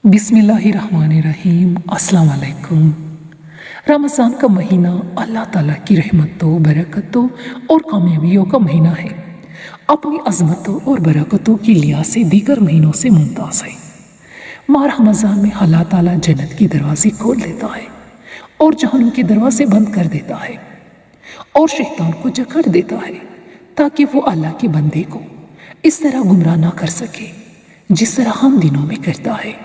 बिस्मिल्लाहिर्रहमानिर्रहीम। अस्सलाम वालेकुम। रमज़ान का महीना अल्लाह ताला की रहमतों, बरकतों और कामयाबियों का महीना है। अपनी अज़मतों और बरकतों की लिहाज से दीगर महीनों से मुमताज़ है। माह रमज़ान में अल्लाह ताला जन्नत की दरवाज़े खोल देता है और जहन्नुम के दरवाजे बंद कर देता है और शैतान को जकड़ देता है ताकि वो अल्लाह के बंदे को इस तरह गुमराह ना कर सके जिस तरह हम दिनों में करता है।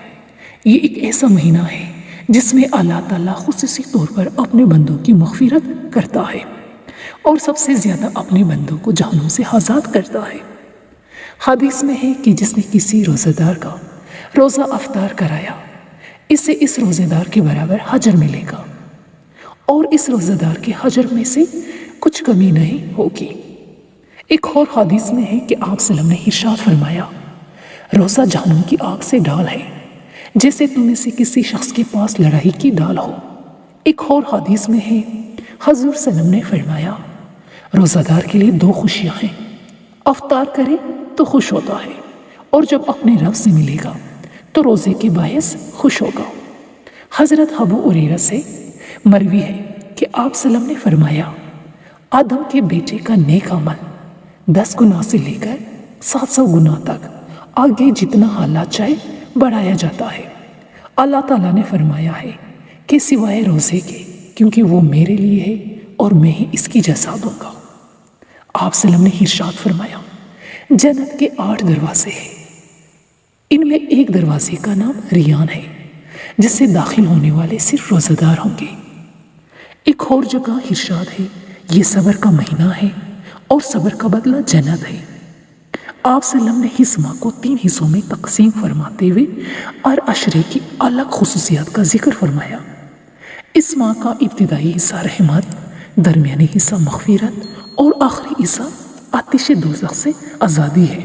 ये एक ऐसा महीना है जिसमें अल्लाह ताला खुसूसी तौर पर अपने बंदों की मग़फ़िरत करता है और सबसे ज़्यादा अपने बंदों को जहन्नुम से आज़ाद करता है। हदीस में है कि जिसने किसी रोज़ेदार का रोज़ा अफ्तार कराया, इसे इस रोज़ेदार के बराबर हजर मिलेगा और इस रोज़ेदार के हजर में से कुछ कमी नहीं होगी। एक और हदीस में है कि आप सल्लल्लाहु अलैहि वसल्लम ने इरशाद फरमाया, रोज़ा जहन्नुम की आग से ढाल है जैसे तुम में से किसी शख्स के पास लड़ाई की ढाल हो। एक और हदीस में है, हज़ूर सल्लल्लाहु अलैहि वसल्लम ने फरमाया, रोज़ादार के लिए दो खुशियाँ हैं, अफ्तार करे तो खुश होता है और जब अपने रब से मिलेगा तो रोज़े के बायस खुश होगा। हज़रत अबू हुरैरा से मरवी है कि आप सल्लल्लाहु अलैहि वसल्लम ने फरमाया, आदम के बेटे का नेक अमल 10 गुना से लेकर 700 गुना तक आगे जितना अल्लाह चाहे बढ़ाया जाता है। अल्लाह ताला ने फरमाया है कि सिवाय रोज़े के, क्योंकि वो मेरे लिए है और मैं ही इसकी जज़ा दूंगा। आप सल्लल्लाहु अलैहि वसल्लम ने इरशाद फरमाया, जन्नत के 8 दरवाजे हैं, इनमें एक दरवाजे का नाम रियान है जिससे दाखिल होने वाले सिर्फ रोज़ेदार होंगे। एक और जगह इरशाद है, ये सब्र का महीना है और सब्र का बदला जन्नत है। आप सल्लल्लाहु अलैहि वसल्लम ने इस माह को 3 हिस्सों में तकसीम फरमाते हुए और अशरे की अलग खुसूसियत का जिक्र फरमाया। इस माह का इब्तिदाई हिस्सा रहमत, दरमियानी हिस्सा मग़फ़िरत और आखिरी हिस्सा आतिश दोज़ख से आज़ादी है।